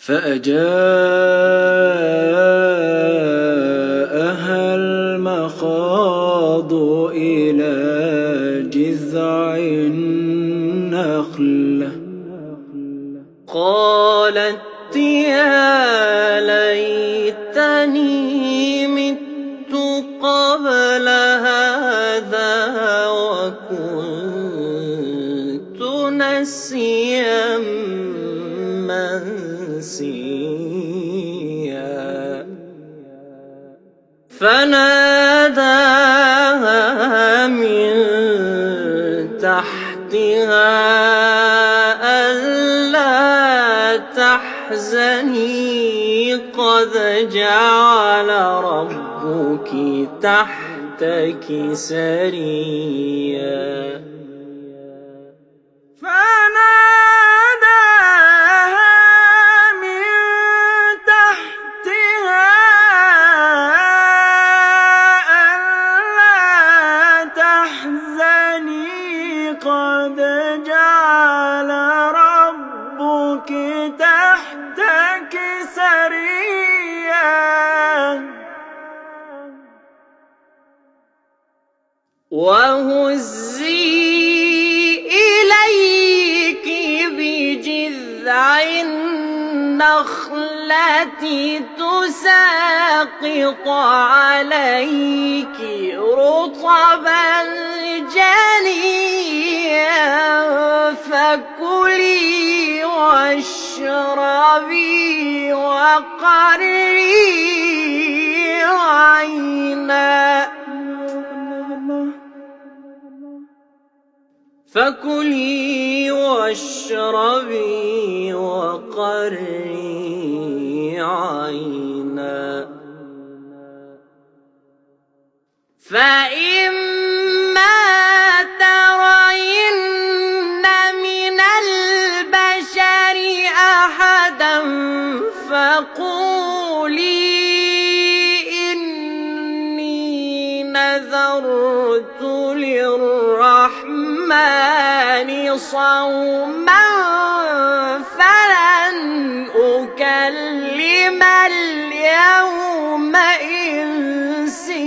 فأجاءها المخاض إلى جذع النخلة قالت يا ليتني مت قبل هذا وكنت نسيا منسيا فناداها من تحتها ألا تحزني قد جعل ربك تحتك سريا قد جعل ربك تحتك سريا وهزي إليك بجذع النخلة تساقط عليك رطبا جنيا فكلي واشربي وقري عينا فكلي واشربي وقري عينا فإما ترين من البشر أحدا فقولي إني نذرت للرحمن صوما فلن أكلم اليوم إنسيا